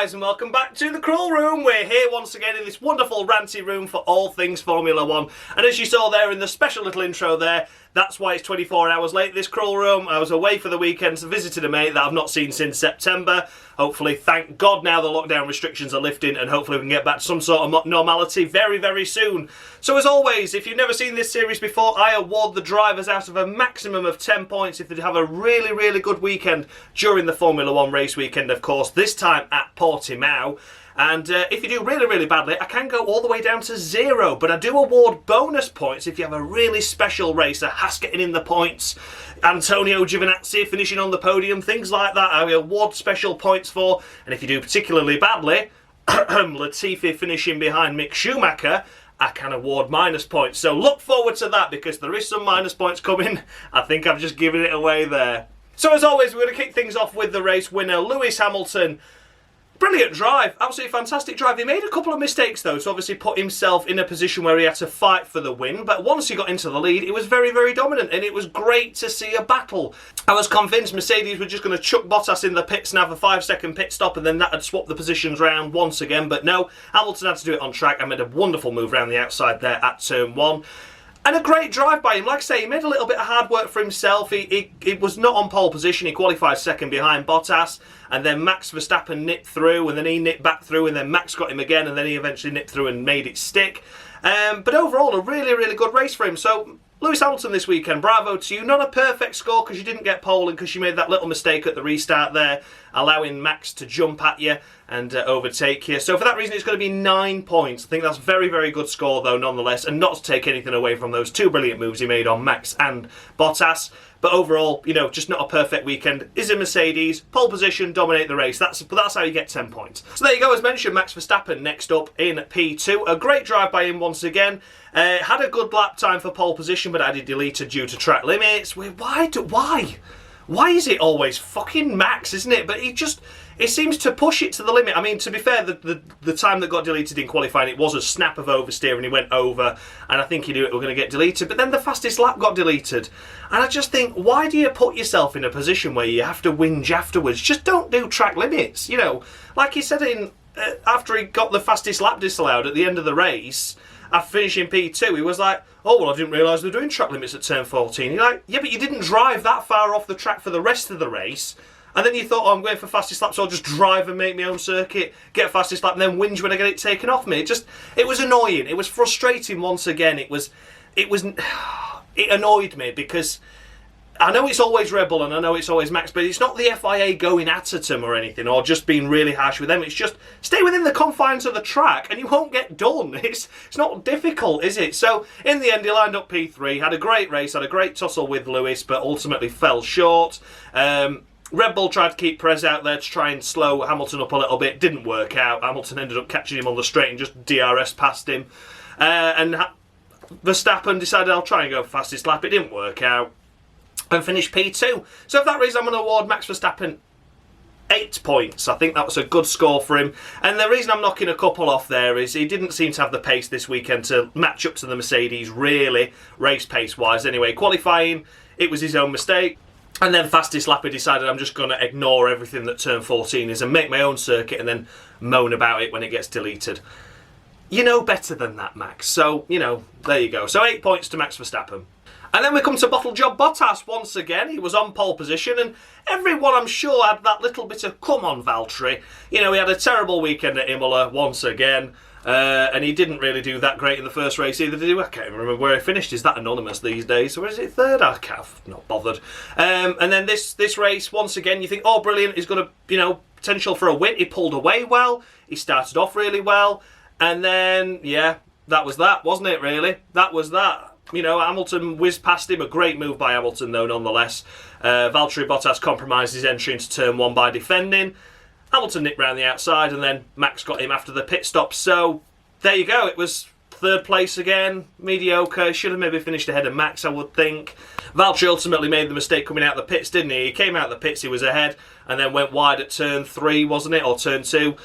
guys, and welcome back to the Crawl Room. We're here once again in this wonderful ranty room for all things Formula 1. And as you saw there in the special little intro there, that's why it's 24 hours late, this Crawl Room. I was away for the weekend, visited a mate that I've not seen since September. Hopefully, thank God now the lockdown restrictions are lifting, and hopefully we can get back to some sort of normality very, very soon. So as always, if you've never seen this series before, I award the drivers out of a maximum of 10 points if they have a really, really good weekend during the Formula 1 race weekend, of course, this time at Portimao. And if you do really, really badly, I can go all the way down to 0. But I do award bonus points if you have a really special racer, Haas getting in the points, Antonio Giovinazzi finishing on the podium, things like that I award special points for. And if you do particularly badly, Latifi finishing behind Mick Schumacher, I can award minus points. So look forward to that, because there is some minus points coming. I think I've just given it away there. So as always, we're going to kick things off with the race winner, Lewis Hamilton. Brilliant drive, absolutely fantastic drive. He made a couple of mistakes though, to obviously put himself in a position where he had to fight for the win, but once he got into the lead, it was very, very dominant, and it was great to see a battle. I was convinced Mercedes were just going to chuck Bottas in the pits and have a 5-second pit stop, and then that would swap the positions round once again, but no, Hamilton had to do it on track and made a wonderful move around the outside there at turn 1. And a great drive by him. Like I say, he made a little bit of hard work for himself. He was not on pole position. He qualified second behind Bottas. And then Max Verstappen nipped through. And then he nipped back through. And then Max got him again. And then he eventually nipped through and made it stick. But overall, a really, really good race for him. So, Lewis Hamilton this weekend, bravo to you. Not a perfect score because you didn't get pole and because you made that little mistake at the restart there, allowing Max to jump at you and overtake you. So for that reason, it's going to be 9 points. I think that's a very, very good score, though, nonetheless, and not to take anything away from those two brilliant moves he made on Max and Bottas. But overall, you know, just not a perfect weekend. Is a Mercedes, pole position, dominate the race. That's how you get 10 points. So there you go, as mentioned, Max Verstappen next up in P2. A great drive by him once again. Had a good lap time for pole position, but had it deleted due to track limits. Why is it always fucking Max, isn't it? But it seems to push it to the limit. I mean, to be fair, the time that got deleted in qualifying, it was a snap of oversteer and he went over, and I think he knew it was going to get deleted. But then the fastest lap got deleted. And I just think, why do you put yourself in a position where you have to whinge afterwards? Just don't do track limits, you know. Like he said after he got the fastest lap disallowed at the end of the race, after finishing P2, he was like, oh, well, I didn't realise they were doing track limits at turn 14. You're like, yeah, but you didn't drive that far off the track for the rest of the race. And then you thought, oh, I'm going for fastest lap, so I'll just drive and make my own circuit, get fastest lap, and then whinge when I get it taken off me. It was annoying. It was frustrating once again. It annoyed me because I know it's always Red Bull and I know it's always Max, but it's not the FIA going at them or anything, or just being really harsh with them. It's just stay within the confines of the track and you won't get done. It's not difficult, is it? So in the end, he lined up P3, had a great race, had a great tussle with Lewis, but ultimately fell short. Red Bull tried to keep Perez out there to try and slow Hamilton up a little bit. Didn't work out. Hamilton ended up catching him on the straight and just DRS past him. And Verstappen decided, I'll try and go fastest lap. It didn't work out. And finished P2. So for that reason, I'm going to award Max Verstappen 8 points. I think that was a good score for him. And the reason I'm knocking a couple off there is he didn't seem to have the pace this weekend to match up to the Mercedes, really, race pace-wise. Anyway, qualifying, it was his own mistake. And then fastest lap, he decided I'm just going to ignore everything that turn 14 is and make my own circuit and then moan about it when it gets deleted. You know better than that, Max. So, you know, there you go. So 8 points to Max Verstappen. And then we come to Bottle Job Bottas once again. He was on pole position and everyone, I'm sure, had that little bit of, come on, Valtteri. You know, he had a terrible weekend at Imola once again. And he didn't really do that great in the first race either, did he? I can't even remember where he finished. Is that anonymous these days? Or is it third? I can't, not bothered. And then this race, once again, you think, oh, brilliant, he's got a, you know, potential for a win. He pulled away well. He started off really well. And then, yeah, that was that, wasn't it, really? That was that. You know, Hamilton whizzed past him. A great move by Hamilton, though, nonetheless. Valtteri Bottas compromised his entry into turn 1 by defending. Hamilton nipped round the outside, and then Max got him after the pit stop. So, there you go. It was third place again. Mediocre. Should have maybe finished ahead of Max, I would think. Valtteri ultimately made the mistake coming out of the pits, didn't he? He came out of the pits, he was ahead, and then went wide at turn 3, wasn't it? Or turn 2.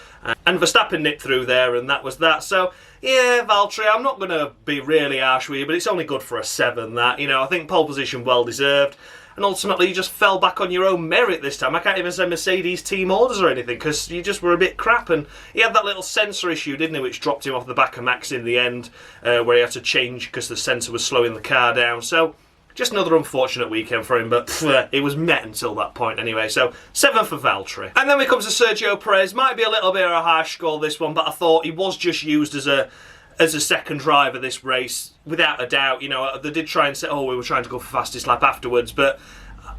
And Verstappen nipped through there, and that was that. So, yeah, Valtteri, I'm not going to be really harsh with you, but it's only good for a 7, that. You know, I think pole position well deserved. and ultimately you just fell back on your own merit this time. I can't even say Mercedes team orders or anything, because you just were a bit crap, and he had that little sensor issue, didn't he, which dropped him off the back of Max in the end, where he had to change because the sensor was slowing the car down. So just another unfortunate weekend for him, but it was met until that point anyway. So 7 for Valtteri. And then we come to Sergio Perez. Might be a little bit of a harsh score this one, but I thought he was just used as a second driver this race, without a doubt. You know, they did try and say, oh, we were trying to go for fastest lap afterwards, but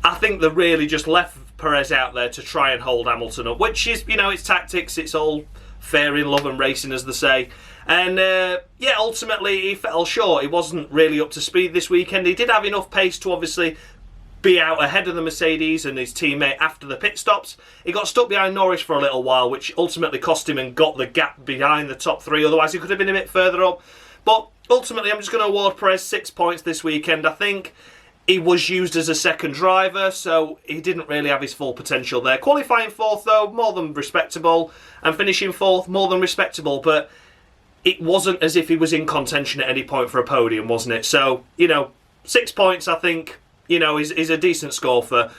I think they really just left Perez out there to try and hold Hamilton up, which is, you know, it's tactics, it's all fair in love and racing, as they say. And yeah, ultimately he fell short. He wasn't really up to speed this weekend. He did have enough pace to obviously be out ahead of the Mercedes and his teammate after the pit stops. He got stuck behind Norris for a little while, which ultimately cost him and got the gap behind the top 3. Otherwise he could have been a bit further up. But ultimately I'm just going to award Perez 6 points this weekend. I think he was used as a second driver, so he didn't really have his full potential there. Qualifying 4th though, more than respectable. And finishing 4th, more than respectable. But it wasn't as if he was in contention at any point for a podium, wasn't it? So, you know, 6 points, I think, you know, is a decent score for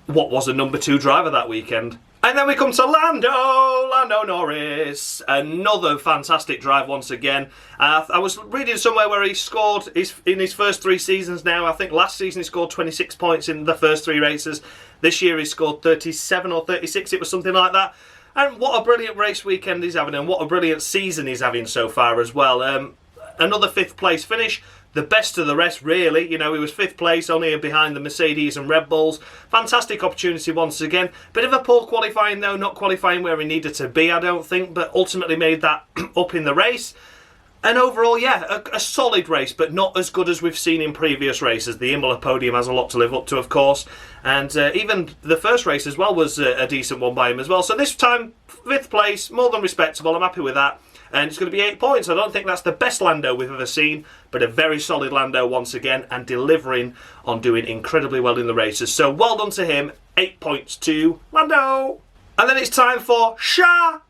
what was a number 2 driver that weekend. And then we come to Lando Norris. Another fantastic drive once again. I was reading somewhere where he scored in his first 3 seasons now. I think last season he scored 26 points in the first 3 races. This year he scored 37 or 36, it was something like that. And what a brilliant race weekend he's having, and what a brilliant season he's having so far as well. Another 5th place finish, the best of the rest really. You know, he was 5th place, only behind the Mercedes and Red Bulls. Fantastic opportunity once again. Bit of a poor qualifying though, not qualifying where he needed to be, I don't think, but ultimately made that up in the race. And overall, yeah, a solid race, but not as good as we've seen in previous races. The Imola podium has a lot to live up to, of course. And even the first race as well was a decent one by him as well. So this time, 5th place, more than respectable. I'm happy with that. And it's going to be 8 points. I don't think that's the best Lando we've ever seen, but a very solid Lando once again, and delivering on doing incredibly well in the races. So well done to him. 8 points to Lando. And then it's time for Sha-la-la.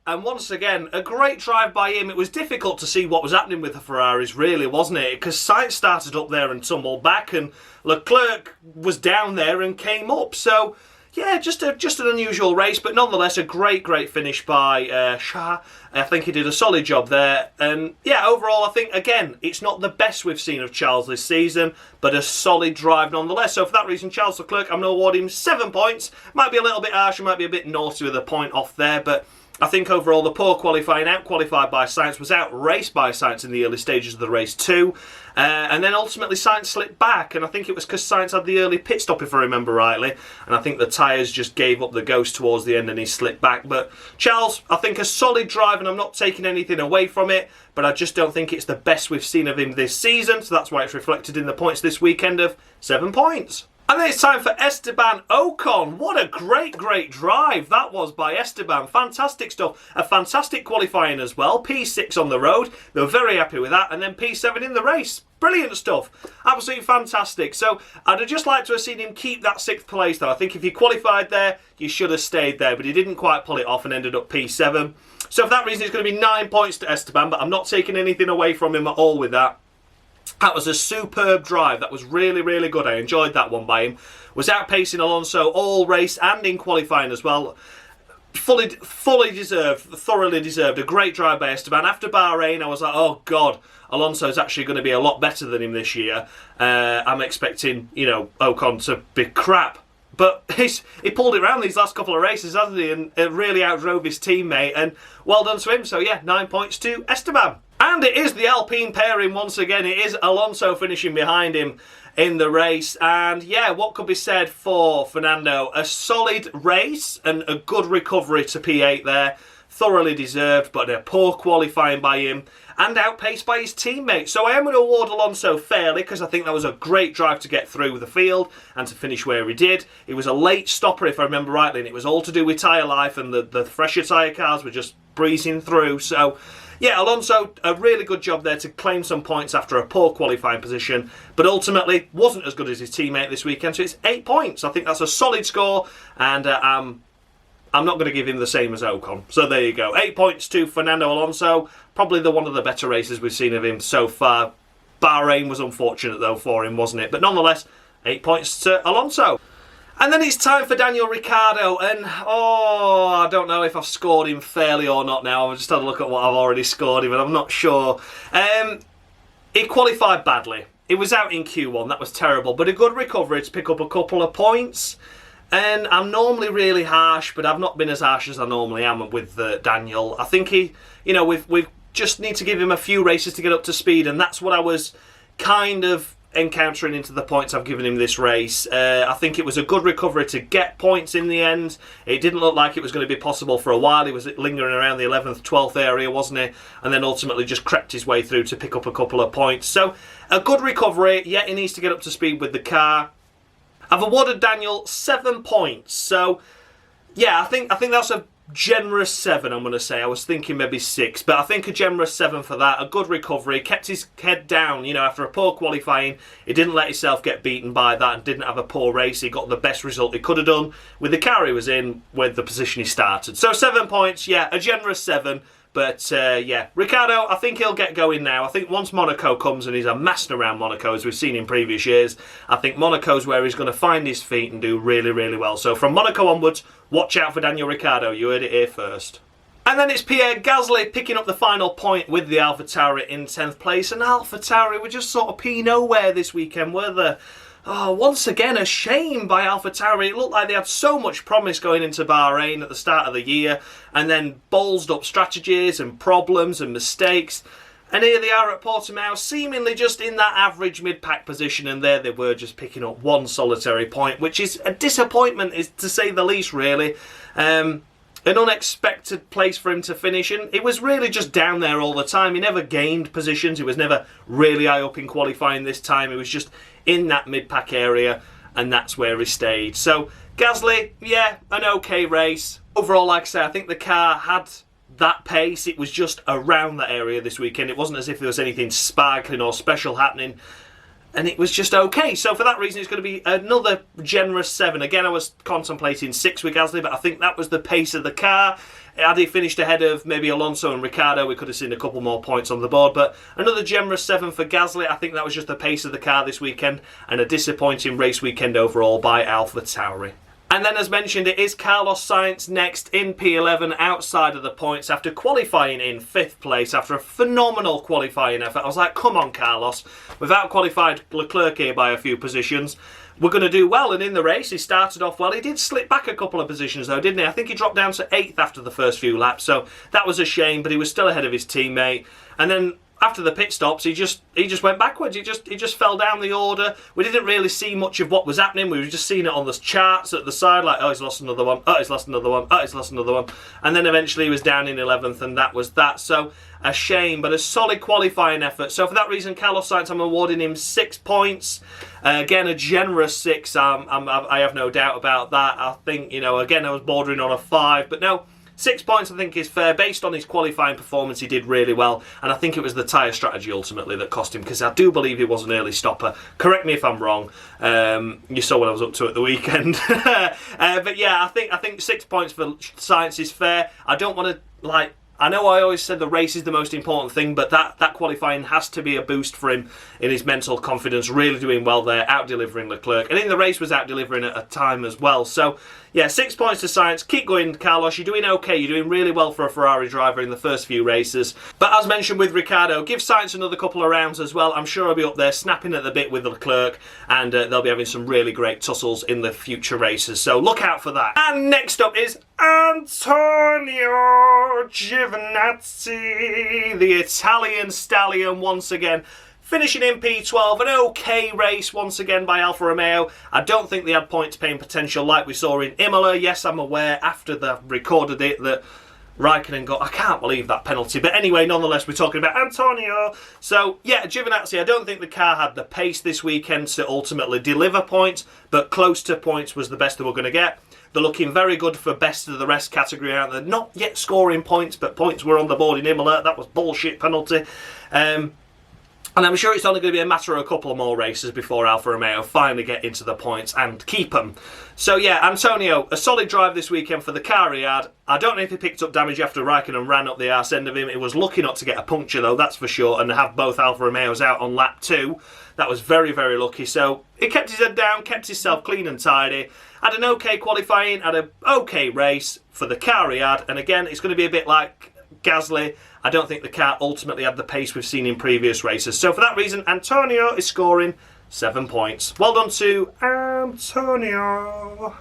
And once again, a great drive by him. It was difficult to see what was happening with the Ferraris, really, wasn't it? Because Sainz started up there and tumbled back, and Leclerc was down there and came up. So, yeah, just an unusual race, but nonetheless a great finish by Shah. I think he did a solid job there. And, yeah, overall, I think, again, it's not the best we've seen of Charles this season, but a solid drive nonetheless. So, for that reason, Charles Leclerc, I'm going to award him 7 points. Might be a little bit harsh, might be a bit naughty with a point off there, but I think overall the poor qualifying, out-qualified by Sainz, was out-raced by Sainz in the early stages of the race too. And then ultimately Sainz slipped back, and I think it was because Sainz had the early pit stop, if I remember rightly, and I think the tyres just gave up the ghost towards the end and he slipped back. But Charles, I think a solid drive, and I'm not taking anything away from it, but I just don't think it's the best we've seen of him this season, so that's why it's reflected in the points this weekend of 7 points. And then it's time for Esteban Ocon. What a great drive that was by Esteban. Fantastic stuff. A fantastic qualifying as well. P6 on the road. They were very happy with that. And then P7 in the race. Brilliant stuff. Absolutely fantastic. So I'd have just liked to have seen him keep that 6th place though. I think if you qualified there, you should have stayed there. But he didn't quite pull it off and ended up P7. So for that reason, it's going to be 9 points to Esteban. But I'm not taking anything away from him at all with that. That was a superb drive. That was really good. I enjoyed that one by him. Was outpacing Alonso all race and in qualifying as well. Fully deserved, thoroughly deserved. A great drive by Esteban. After Bahrain, I was like, oh God, Alonso's actually going to be a lot better than him this year. I'm expecting, you know, Ocon to be crap. But he pulled it around these last couple of races, hasn't he? And it really outdrove his teammate. And well done to him. So yeah, 9 points to Esteban. And it is the Alpine pairing once again. It is Alonso finishing behind him in the race. And yeah, what could be said for Fernando? A solid race and a good recovery to P8 there. Thoroughly deserved, but a poor qualifying by him and outpaced by his teammate. So I am going to award Alonso fairly, because I think that was a great drive to get through the field and to finish where he did. It was a late stopper, if I remember rightly, and it was all to do with tyre life, and the fresher tyre cars were just breezing through. So yeah, Alonso, a really good job there to claim some points after a poor qualifying position, but ultimately wasn't as good as his teammate this weekend, so it's 8 points. I think that's a solid score, and I'm not going to give him the same as Ocon. So there you go. 8 points to Fernando Alonso. Probably one of the better races we've seen of him so far. Bahrain was unfortunate though for him, wasn't it? But nonetheless, 8 points to Alonso. And then it's time for Daniel Ricciardo, and I don't know if I've scored him fairly or not now. I've just had a look at what I've already scored him, and I'm not sure. He qualified badly. It was out in Q1, that was terrible, but a good recovery to pick up a couple of points. And I'm normally really harsh, but I've not been as harsh as I normally am with Daniel. I think we just need to give him a few races to get up to speed, and that's what I was kind of encountering into the points I've given him this race. I think it was a good recovery to get points in the end. It didn't look like it was going to be possible for a while. He was lingering around the 11th, 12th area, wasn't he? And then ultimately just crept his way through to pick up a couple of points. So a good recovery, yet he needs to get up to speed with the car. I've awarded Daniel 7 points. So yeah, I think that's a generous 7, I'm going to say. I was thinking maybe 6, but I think a generous 7 for that. A good recovery, kept his head down, after a poor qualifying. He didn't let himself get beaten by that and didn't have a poor race. He got the best result he could have done with the car he was in with the position he started. So 7 points, yeah, a generous 7. But yeah, Ricciardo, I think he'll get going now. I think once Monaco comes, and he's a master around Monaco, as we've seen in previous years, I think Monaco's where he's going to find his feet and do really, really well. So from Monaco onwards, watch out for Daniel Ricciardo. You heard it here first. And then it's Pierre Gasly picking up the final point with the AlphaTauri in 10th place. And AlphaTauri were just sort of pea nowhere this weekend, were they? Oh, once again, a shame by AlphaTauri. It looked like they had so much promise going into Bahrain at the start of the year, and then ballsed up strategies and problems and mistakes. And here they are at Portimao, seemingly just in that average mid-pack position, and there they were just picking up one solitary point, which is a disappointment, is to say the least, really. An unexpected place for him to finish, and it was really just down there all the time. He never gained positions. He was never really high up in qualifying this time. He was just in that mid-pack area, and that's where he stayed. So Gasly, yeah, an okay race. Overall, like I say, I think the car had that pace. It was just around that area this weekend. It wasn't as if there was anything sparkling or special happening, and it was just okay. So for that reason, it's going to be another generous 7. Again, I was contemplating 6 with Gasly, but I think that was the pace of the car. Had he finished ahead of maybe Alonso and Ricciardo, we could have seen a couple more points on the board. But another generous 7 for Gasly. I think that was just the pace of the car this weekend, and a disappointing race weekend overall by AlphaTauri. And then, as mentioned, it is Carlos Sainz next in P11 outside of the points after qualifying in 5th place after a phenomenal qualifying effort. I was like, come on, Carlos. We've out-qualified Leclerc here by a few positions. We're going to do well, and in the race he started off well. He did slip back a couple of positions though, didn't he? I think he dropped down to 8th after the first few laps, so that was a shame, but he was still ahead of his teammate. And then after the pit stops, he just went backwards. He just fell down the order. We didn't really see much of what was happening. We were just seeing it on the charts at the side, like, oh, he's lost another one, oh, he's lost another one, oh, he's lost another one. And then eventually he was down in 11th, and that was that. So a shame, but a solid qualifying effort. So for that reason, Carlos Sainz, I'm awarding him 6 points. Again, a generous 6. I have no doubt about that. I think, again, I was bordering on a 5, but no. 6 points I think is fair. Based on his qualifying performance, he did really well, and I think it was the tyre strategy ultimately that cost him, because I do believe he was an early stopper. Correct me if I'm wrong. You saw what I was up to at the weekend. But yeah, I think 6 points for Sainz is fair. I don't want to, I know I always said the race is the most important thing, but that qualifying has to be a boost for him in his mental confidence, really doing well there, out-delivering Leclerc. And in the race was out-delivering at a time as well. So, yeah, 6 points to Sainz. Keep going, Carlos. You're doing okay. You're doing really well for a Ferrari driver in the first few races. But as mentioned with Ricciardo, give Sainz another couple of rounds as well. I'm sure he'll be up there snapping at the bit with Leclerc, and they'll be having some really great tussles in the future races. So look out for that. And next up is Antonio Giovinazzi, the Italian stallion once again. Finishing in P12, an okay race once again by Alfa Romeo. I don't think they had points paying potential like we saw in Imola. Yes, I'm aware after they recorded it that Raikkonen got, I can't believe that penalty. But anyway, nonetheless, we're talking about Antonio. So, yeah, Giovinazzi, I don't think the car had the pace this weekend to ultimately deliver points, but close to points was the best they were going to get. They're looking very good for best of the rest category out there. Not yet scoring points, but points were on the board in Imola. That was bullshit penalty. And I'm sure it's only going to be a matter of a couple of more races before Alfa Romeo finally get into the points and keep them. So yeah, Antonio, a solid drive this weekend for the car he had. I don't know if he picked up damage after Raikkonen ran up the arse end of him. It was lucky not to get a puncture though, that's for sure, and have both Alfa Romeos out on lap 2. That was very, very lucky. So he kept his head down, kept himself clean and tidy. Had an okay qualifying, had an okay race for the car he had. And again, it's going to be a bit like Gasly. I don't think the car ultimately had the pace we've seen in previous races. So for that reason, Antonio is scoring 7 points. Well done to Antonio.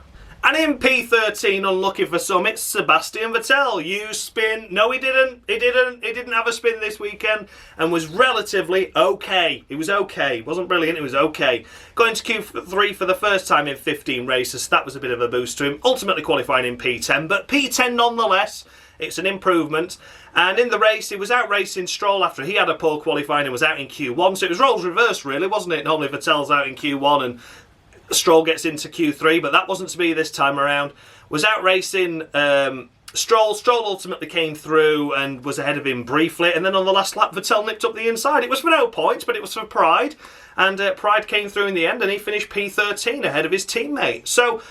And in P13, unlucky for some, it's Sebastian Vettel. Used spin. No, he didn't. He didn't have a spin this weekend and was relatively okay. It was okay. It wasn't brilliant. It was okay. Going to Q3 for the first time in 15 races. That was a bit of a boost to him. Ultimately qualifying in P10, but P10 nonetheless. It's an improvement. And in the race, he was out racing Stroll after he had a poor qualifying and was out in Q1. So it was roles reversed, really, wasn't it? Normally Vettel's out in Q1 and Stroll gets into Q3, but that wasn't to be this time around. Was out racing Stroll. Stroll ultimately came through and was ahead of him briefly. And then on the last lap, Vettel nipped up the inside. It was for no points, but it was for Pride. And Pride came through in the end and he finished P13 ahead of his teammate. So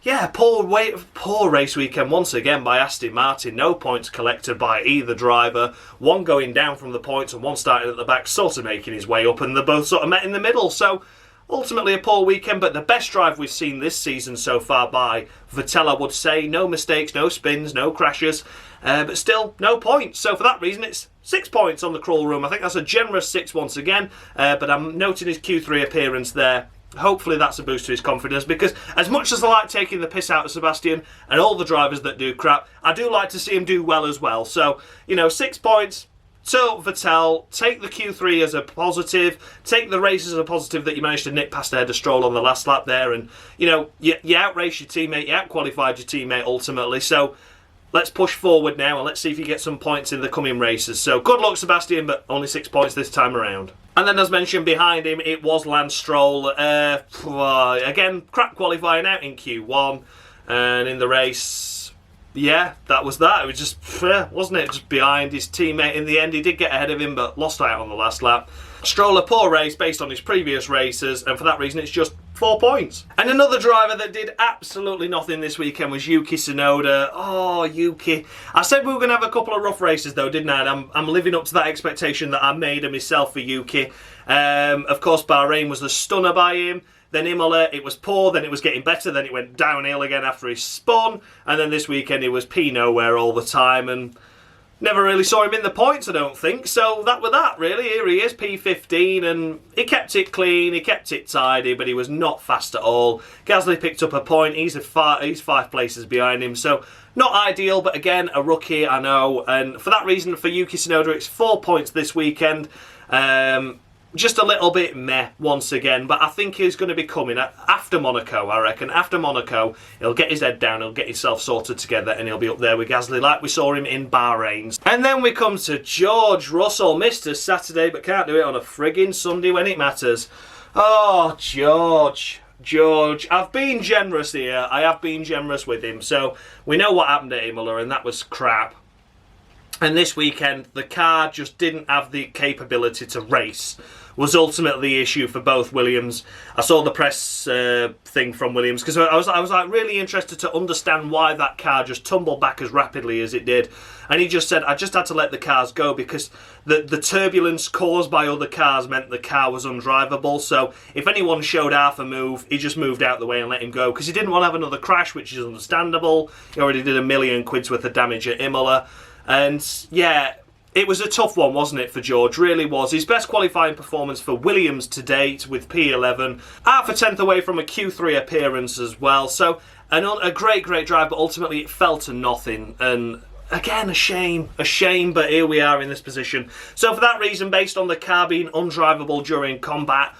yeah, poor race weekend once again by Aston Martin. No points collected by either driver. One going down from the points and one starting at the back, sort of making his way up, and they both sort of met in the middle. So ultimately a poor weekend, but the best drive we've seen this season so far by Vettel, I would say. No mistakes, no spins, no crashes, but still no points. So for that reason, it's 6 points on the crawl room. I think that's a generous 6 once again, but I'm noting his Q3 appearance there. Hopefully that's a boost to his confidence, because as much as I like taking the piss out of Sebastian and all the drivers that do crap, I do like to see him do well as well. So, 6 points to Vettel. Take the Q3 as a positive. Take the race as a positive that you managed to nick past ahead of Stroll on the last lap there. And, you outraced your teammate, you outqualified your teammate ultimately. So let's push forward now and let's see if you get some points in the coming races. So good luck, Sebastian, but only 6 points this time around. And then, as mentioned, behind him, it was Lance Stroll. Again, crap qualifying out in Q1. And in the race, yeah, that was that. It was just, wasn't it? Just behind his teammate. In the end, he did get ahead of him, but lost out on the last lap. Stroll, a poor race based on his previous races, and for that reason, it's just 4 points. And another driver that did absolutely nothing this weekend was Yuki Tsunoda. Oh, Yuki. I said we were going to have a couple of rough races though, didn't I? And I'm living up to that expectation that I made of myself for Yuki. Of course, Bahrain was the stunner by him. Then Imola, it was poor, then it was getting better, then it went downhill again after he spun. And then this weekend, it was P nowhere all the time, and never really saw him in the points, I don't think. So that was that, really. Here he is, P15, and he kept it clean, he kept it tidy, but he was not fast at all. Gasly picked up a point. He's 5 places behind him, so not ideal, but again, a rookie, I know. And for that reason, for Yuki Tsunoda, it's 4 points this weekend. Just a little bit meh once again, but I think he's going to be coming after Monaco, I reckon. After Monaco, he'll get his head down, he'll get himself sorted together, and he'll be up there with Gasly like we saw him in Bahrain. And then we come to George Russell. Missed us Saturday, but can't do it on a frigging Sunday when it matters. Oh, George. I've been generous here. I have been generous with him. So we know what happened at Imola, and that was crap. And this weekend, the car just didn't have the capability to race, was ultimately the issue for both Williams. I saw the press thing from Williams, because I was like really interested to understand why that car just tumbled back as rapidly as it did. And he just said, I just had to let the cars go because the turbulence caused by other cars meant the car was undrivable. So if anyone showed half a move, he just moved out the way and let him go, because he didn't want to have another crash, which is understandable. He already did £1 million worth of damage at Imola. And yeah, it was a tough one, wasn't it, for George? Really was. His best qualifying performance for Williams to date with P11. Half a tenth away from a Q3 appearance as well. So a great drive, but ultimately it fell to nothing. And again, a shame, but here we are in this position. So for that reason, based on the car being undrivable during combat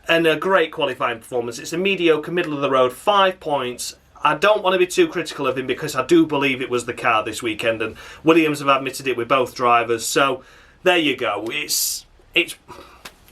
and a great qualifying performance, it's a mediocre, middle of the road, 5 points. I don't want to be too critical of him because I do believe it was the car this weekend, and Williams have admitted it with both drivers. So there you go. It's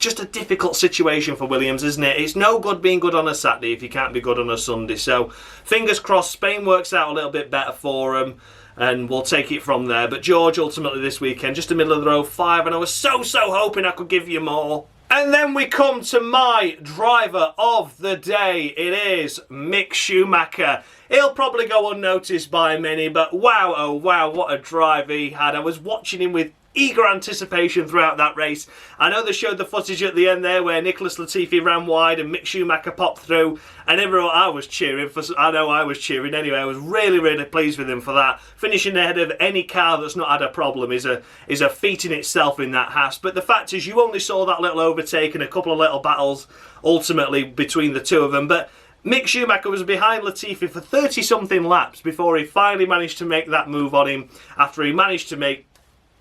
just a difficult situation for Williams, isn't it? It's no good being good on a Saturday if you can't be good on a Sunday. So fingers crossed Spain works out a little bit better for him. and we'll take it from there. But George, ultimately this weekend, just a middle of the road 5, and I was so hoping I could give you more. And then we come to my driver of the day. It is Mick Schumacher. He'll probably go unnoticed by many, but wow, oh wow, what a drive he had. I was watching him with eager anticipation throughout that race. I know they showed the footage at the end there where Nicholas Latifi ran wide and Mick Schumacher popped through, and everyone, I was cheering for, I know I was cheering anyway. I was really pleased with him for that. Finishing ahead of any car that's not had a problem is a feat in itself in that Haas. But the fact is, you only saw that little overtake and a couple of little battles ultimately between the two of them. But Mick Schumacher was behind Latifi for 30-something laps before he finally managed to make that move on him, after he managed to make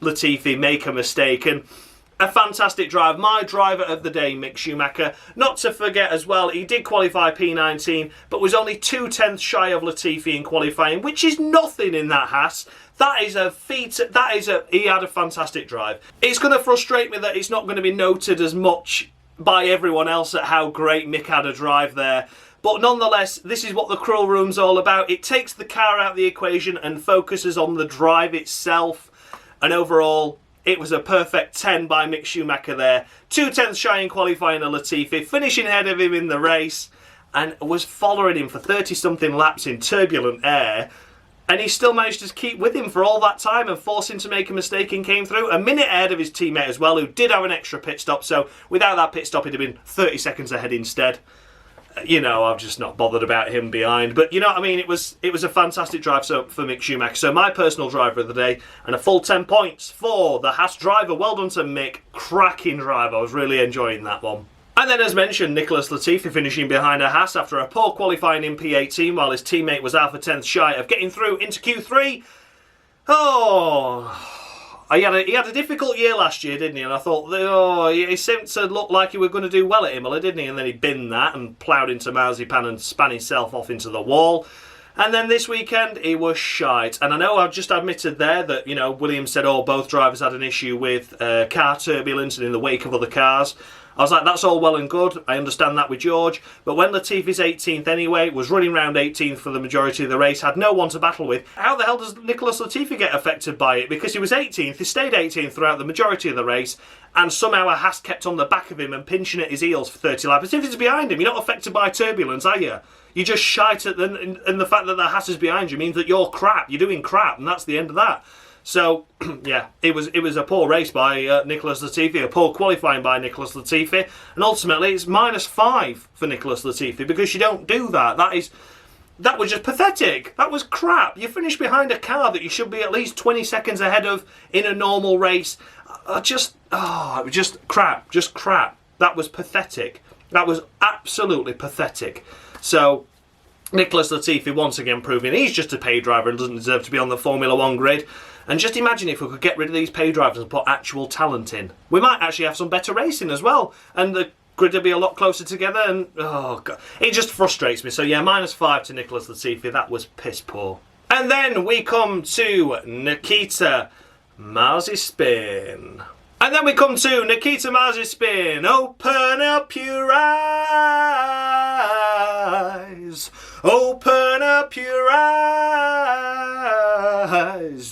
Latifi make a mistake. And a fantastic drive. My driver of the day, Mick Schumacher. Not to forget as well, he did qualify P19, but was only 2/10 shy of Latifi in qualifying, which is nothing in that Haas. That is a feat. He had a fantastic drive. It's going to frustrate me that it's not going to be noted as much by everyone else at how great Mick had a drive there. But nonetheless, this is what the Cruel Room's all about. It takes the car out of the equation and focuses on the drive itself. And overall, it was a perfect 10 by Mick Schumacher there. 2/10 shy in qualifying of Latifi, finishing ahead of him in the race, and was following him for 30-something laps in turbulent air. And he still managed to keep with him for all that time and force him to make a mistake and came through. A minute ahead of his teammate as well, who did have an extra pit stop. So without that pit stop, he'd have been 30 seconds ahead instead. You know, I've just not bothered about him behind. But you know what I mean? It was a fantastic drive for Mick Schumacher. So my personal driver of the day, and a full 10 points for the Haas driver. Well done to Mick. Cracking drive. I was really enjoying that one. And then, as mentioned, Nicholas Latifi finishing behind a Haas after a poor qualifying in P18, while his teammate was half a tenth shy of getting through into Q3. Oh, he had a difficult year last year, didn't he? And I thought, oh, he seemed to look like he was going to do well at Imola, didn't he? And then he binned that and ploughed into Mazepin and span himself off into the wall. And then this weekend, he was shite. And I know I've just admitted there that, you know, Williams said, oh, both drivers had an issue with car turbulence and in the wake of other cars. I was like, that's all well and good. I understand that with George. But when Latifi's 18th anyway, was running round 18th for the majority of the race, had no one to battle with, how the hell does Nicholas Latifi get affected by it? Because he was 18th, he stayed 18th throughout the majority of the race, and somehow a Haas kept on the back of him and pinching at his heels for 30 laps. As if it's behind him, you're not affected by turbulence, are you? You just shite at and the fact that the Haas is behind you means that you're crap, you're doing crap, and that's the end of that. So, yeah, it was a poor race by Nicholas Latifi, a poor qualifying by Nicholas Latifi, and ultimately it's -5 for Nicholas Latifi because you don't do that. That was just pathetic. That was crap. You finished behind a car that you should be at least 20 seconds ahead of in a normal race. It was just crap. That was pathetic. That was absolutely pathetic. So, Nicholas Latifi once again proving he's just a pay driver and doesn't deserve to be on the Formula 1 grid. And just imagine if we could get rid of these pay drivers and put actual talent in. We might actually have some better racing as well. And the grid will be a lot closer together. And, oh, God, it just frustrates me. So, yeah, -5 to Nicholas Latifi. That was piss poor. And then we come to Nikita Mazepin. Open up your eyes. Open up your eyes.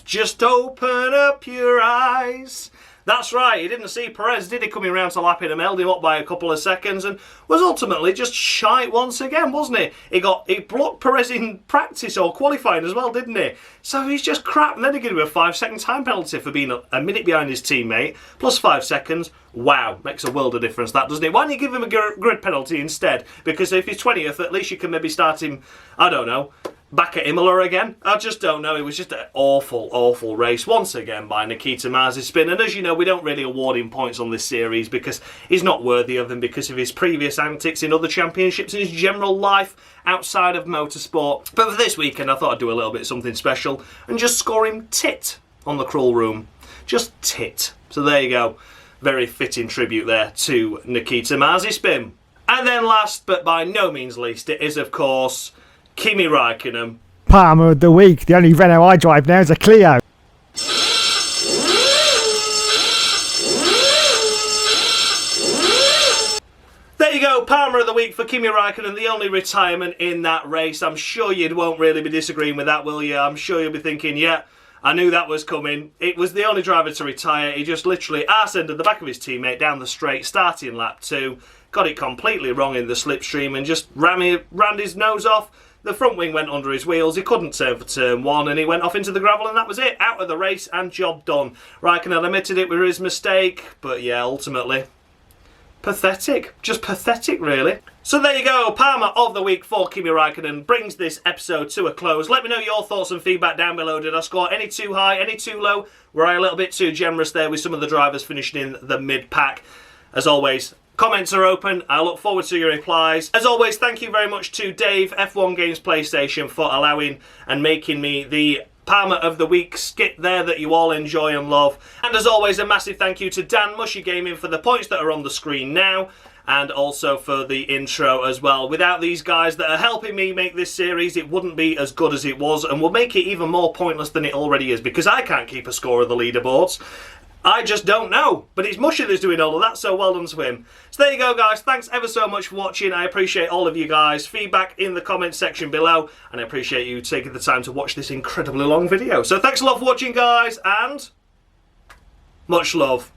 Just open up your eyes. That's right, he didn't see Perez, did he, coming round to lap him and held him up by a couple of seconds and was ultimately just shite once again, wasn't he? He blocked Perez in practice or qualifying as well, didn't he? So he's just crap, and then he gave him a 5-second time penalty for being a minute behind his teammate, plus 5 seconds. Wow, makes a world of difference, that, doesn't it? Why don't you give him a grid penalty instead? Because if he's 20th, at least you can maybe start him, I don't know, back at Imola again. I just don't know. It was just an awful race once again by Nikita Mazepin. And as you know, we don't really award him points on this series because he's not worthy of them because of his previous antics in other championships and his general life outside of motorsport. But for this weekend, I thought I'd do a little bit of something special and just score him tit on the Cruel Room. Just tit. So there you go. Very fitting tribute there to Nikita Mazepin. And then last but by no means least, it is of course Kimi Räikkönen. Palmer of the week. The only Renault I drive now is a Clio. There you go, Palmer of the week for Kimi Räikkönen, the only retirement in that race. I'm sure you won't really be disagreeing with that, will you? I'm sure you'll be thinking, yeah, I knew that was coming. It was the only driver to retire. He just literally arse-ended the back of his teammate down the straight, starting lap 2. Got it completely wrong in the slipstream and just rammed his nose off. The front wing went under his wheels. He couldn't turn for turn 1 and he went off into the gravel and that was it. Out of the race and job done. Raikkonen admitted it was his mistake, but yeah, ultimately, pathetic. Just pathetic, really. So there you go. Palmer of the week for Kimi Raikkonen brings this episode to a close. Let me know your thoughts and feedback down below. Did I score any too high, any too low? Were I a little bit too generous there with some of the drivers finishing in the mid-pack? As always, comments are open. I look forward to your replies. As always, thank you very much to Dave, F1 Games PlayStation, for allowing and making me the Palmer of the Week skit there that you all enjoy and love. And as always, a massive thank you to Dan Mushy Gaming for the points that are on the screen now, and also for the intro as well. Without these guys that are helping me make this series, it wouldn't be as good as it was, and will make it even more pointless than it already is, because I can't keep a score of the leaderboards. I just don't know. But it's Mushy that's doing all of that, so well done to him. So there you go, guys. Thanks ever so much for watching. I appreciate all of you guys. Feedback in the comments section below. And I appreciate you taking the time to watch this incredibly long video. So thanks a lot for watching, guys, and much love.